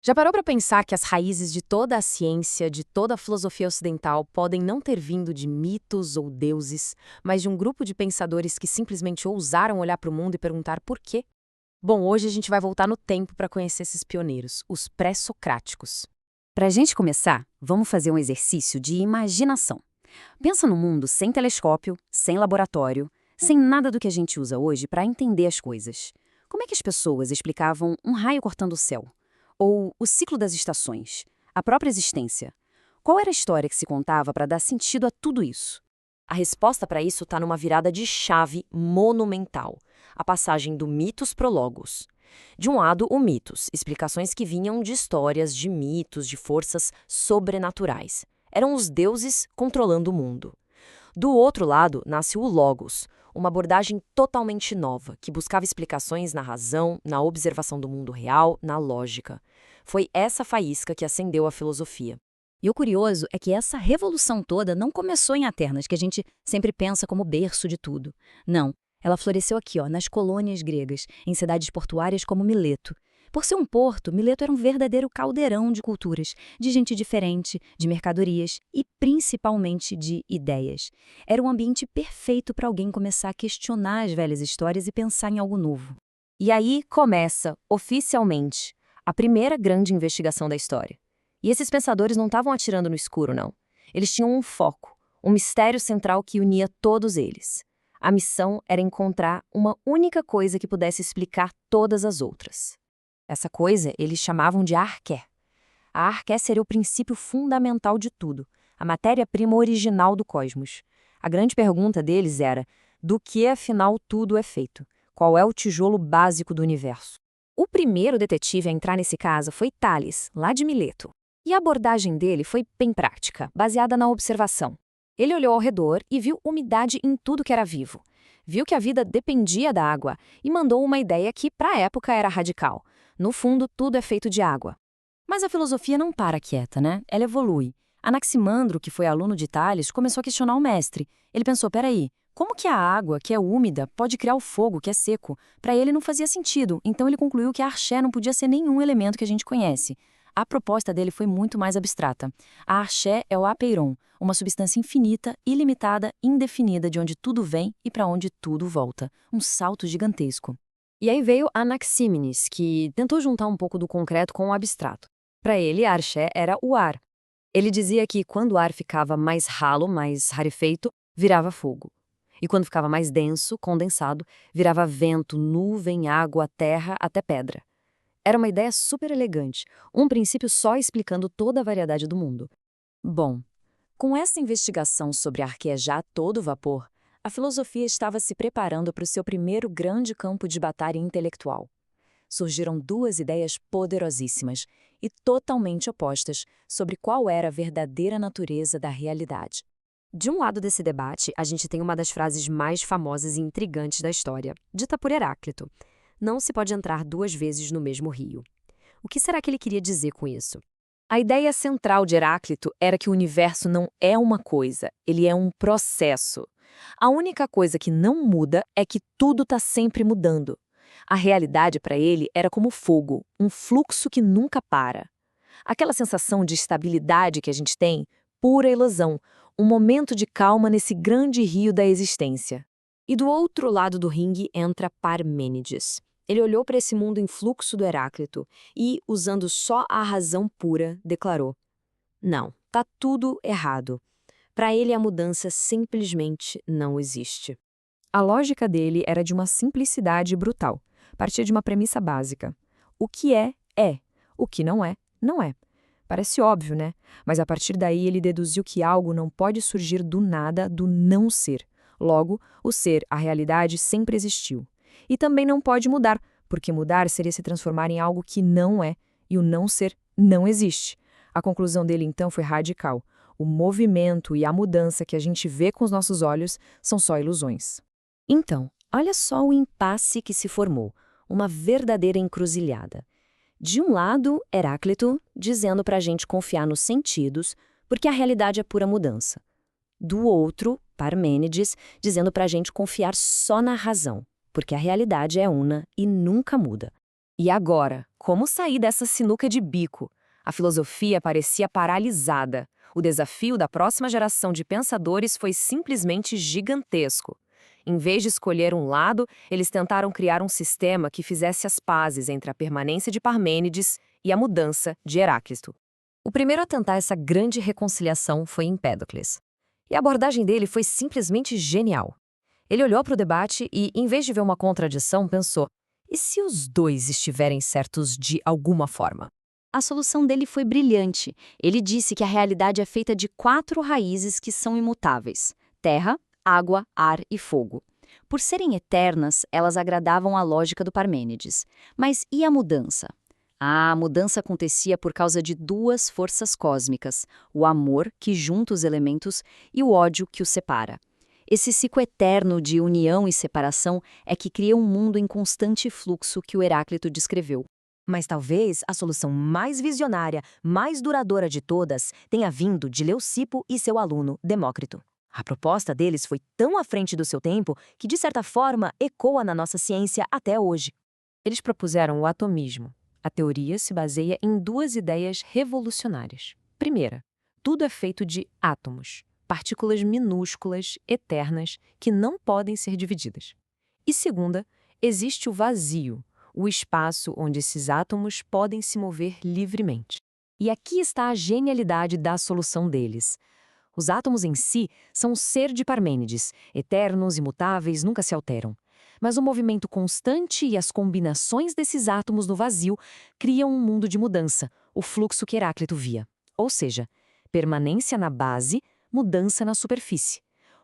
Já parou para pensar que as raízes de toda a ciência, de toda a filosofia ocidental, podem não ter vindo de mitos ou deuses, mas de um grupo de pensadores que simplesmente ousaram olhar para o mundo e perguntar por quê? Bom, hoje a gente vai voltar no tempo para conhecer esses pioneiros, os pré-socráticos. Para a gente começar, vamos fazer um exercício de imaginação. Pensa num mundo sem telescópio, sem laboratório, sem nada do que a gente usa hoje para entender as coisas. Como é que as pessoas explicavam um raio cortando o céu? Ou o ciclo das estações? A própria existência? Qual era a história que se contava para dar sentido a tudo isso? A resposta para isso está numa virada de chave monumental, a passagem do mitos pro logos. De um lado, o mitos, explicações que vinham de histórias, de mitos, de forças sobrenaturais. Eram os deuses controlando o mundo. Do outro lado, nasce o logos, uma abordagem totalmente nova, que buscava explicações na razão, na observação do mundo real, na lógica. Foi essa faísca que acendeu a filosofia. E o curioso é que essa revolução toda não começou em Atenas, que a gente sempre pensa como berço de tudo. Não, ela floresceu aqui, nas colônias gregas, em cidades portuárias como Mileto. Por ser um porto, Mileto era um verdadeiro caldeirão de culturas, de gente diferente, de mercadorias e principalmente de ideias. Era um ambiente perfeito para alguém começar a questionar as velhas histórias e pensar em algo novo. E aí começa, oficialmente, a primeira grande investigação da história. E esses pensadores não estavam atirando no escuro, não. Eles tinham um foco, um mistério central que unia todos eles. A missão era encontrar uma única coisa que pudesse explicar todas as outras. Essa coisa eles chamavam de arqué. A arqué seria o princípio fundamental de tudo, a matéria-prima original do cosmos. A grande pergunta deles era: do que afinal tudo é feito? Qual é o tijolo básico do universo? O primeiro detetive a entrar nesse caso foi Tales, lá de Mileto. E a abordagem dele foi bem prática, baseada na observação. Ele olhou ao redor e viu umidade em tudo que era vivo. Viu que a vida dependia da água e mandou uma ideia que, para a época, era radical. No fundo, tudo é feito de água. Mas a filosofia não para quieta, né? Ela evolui. Anaximandro, que foi aluno de Tales, começou a questionar o mestre. Ele pensou, peraí, como que a água, que é úmida, pode criar o fogo, que é seco? Para ele não fazia sentido, então ele concluiu que a arché não podia ser nenhum elemento que a gente conhece. A proposta dele foi muito mais abstrata. A arché é o apeiron, uma substância infinita, ilimitada, indefinida, de onde tudo vem e para onde tudo volta. Um salto gigantesco. E aí veio Anaxímenes, que tentou juntar um pouco do concreto com o abstrato. Para ele, a arché era o ar. Ele dizia que quando o ar ficava mais ralo, mais rarefeito, virava fogo. E quando ficava mais denso, condensado, virava vento, nuvem, água, terra, até pedra. Era uma ideia super elegante, um princípio só explicando toda a variedade do mundo. Bom, com essa investigação sobre a arqué já a todo vapor, a filosofia estava se preparando para o seu primeiro grande campo de batalha intelectual. Surgiram duas ideias poderosíssimas e totalmente opostas sobre qual era a verdadeira natureza da realidade. De um lado desse debate, a gente tem uma das frases mais famosas e intrigantes da história, dita por Heráclito: não se pode entrar duas vezes no mesmo rio. O que será que ele queria dizer com isso? A ideia central de Heráclito era que o universo não é uma coisa, ele é um processo. A única coisa que não muda é que tudo está sempre mudando. A realidade para ele era como fogo, um fluxo que nunca para. Aquela sensação de estabilidade que a gente tem, pura ilusão, um momento de calma nesse grande rio da existência. E do outro lado do ringue entra Parmênides. Ele olhou para esse mundo em fluxo do Heráclito e, usando só a razão pura, declarou: não, tá tudo errado. Para ele, a mudança simplesmente não existe. A lógica dele era de uma simplicidade brutal. Partia de uma premissa básica. O que é, é. O que não é, não é. Parece óbvio, né? Mas a partir daí ele deduziu que algo não pode surgir do nada, do não ser. Logo, o ser, a realidade, sempre existiu. E também não pode mudar, porque mudar seria se transformar em algo que não é, e o não ser não existe. A conclusão dele, então, foi radical. O movimento e a mudança que a gente vê com os nossos olhos são só ilusões. Então, olha só o impasse que se formou, uma verdadeira encruzilhada. De um lado, Heráclito, dizendo para a gente confiar nos sentidos, porque a realidade é pura mudança. Do outro, Parmênides, dizendo para a gente confiar só na razão, porque a realidade é una e nunca muda. E agora, como sair dessa sinuca de bico? A filosofia parecia paralisada. O desafio da próxima geração de pensadores foi simplesmente gigantesco. Em vez de escolher um lado, eles tentaram criar um sistema que fizesse as pazes entre a permanência de Parmênides e a mudança de Heráclito. O primeiro a tentar essa grande reconciliação foi Empédocles. E a abordagem dele foi simplesmente genial. Ele olhou para o debate e, em vez de ver uma contradição, pensou: e se os dois estiverem certos de alguma forma? A solução dele foi brilhante. Ele disse que a realidade é feita de 4 raízes que são imutáveis: terra, água, ar e fogo. Por serem eternas, elas agradavam a lógica do Parmênides. Mas e a mudança? A mudança acontecia por causa de 2 forças cósmicas: o amor, que junta os elementos, e o ódio, que os separa. Esse ciclo eterno de união e separação é que cria um mundo em constante fluxo que o Heráclito descreveu. Mas talvez a solução mais visionária, mais duradoura de todas, tenha vindo de Leucipo e seu aluno Demócrito. A proposta deles foi tão à frente do seu tempo que, de certa forma, ecoa na nossa ciência até hoje. Eles propuseram o atomismo. A teoria se baseia em 2 ideias revolucionárias. Primeira, tudo é feito de átomos, partículas minúsculas, eternas, que não podem ser divididas. E segunda, existe o vazio, o espaço onde esses átomos podem se mover livremente. E aqui está a genialidade da solução deles. Os átomos em si são o ser de Parmênides, eternos, imutáveis, nunca se alteram. Mas o movimento constante e as combinações desses átomos no vazio criam um mundo de mudança, o fluxo que Heráclito via. Ou seja, permanência na base, mudança na superfície.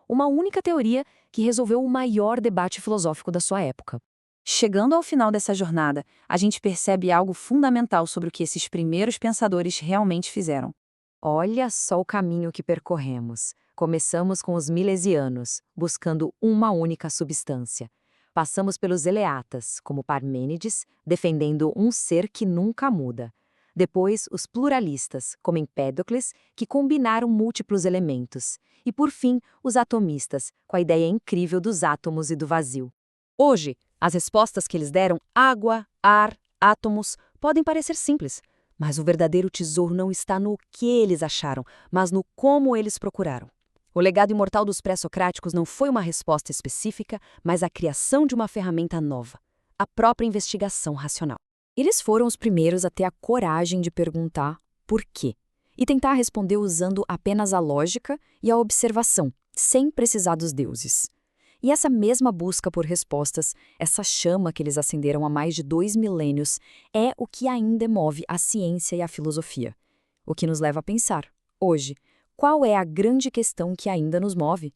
Uma única teoria que resolveu o maior debate filosófico da sua época. Chegando ao final dessa jornada, a gente percebe algo fundamental sobre o que esses primeiros pensadores realmente fizeram. Olha só o caminho que percorremos. Começamos com os milesianos, buscando uma única substância. Passamos pelos eleatas, como Parmênides, defendendo um ser que nunca muda. Depois, os pluralistas, como Empédocles, que combinaram múltiplos elementos. E, por fim, os atomistas, com a ideia incrível dos átomos e do vazio. Hoje, as respostas que eles deram, água, ar, átomos, podem parecer simples. Mas o verdadeiro tesouro não está no que eles acharam, mas no como eles procuraram. O legado imortal dos pré-socráticos não foi uma resposta específica, mas a criação de uma ferramenta nova, a própria investigação racional. Eles foram os primeiros a ter a coragem de perguntar por quê, e tentar responder usando apenas a lógica e a observação, sem precisar dos deuses. E essa mesma busca por respostas, essa chama que eles acenderam há mais de 2 milênios, é o que ainda move a ciência e a filosofia. O que nos leva a pensar, hoje, qual é a grande questão que ainda nos move?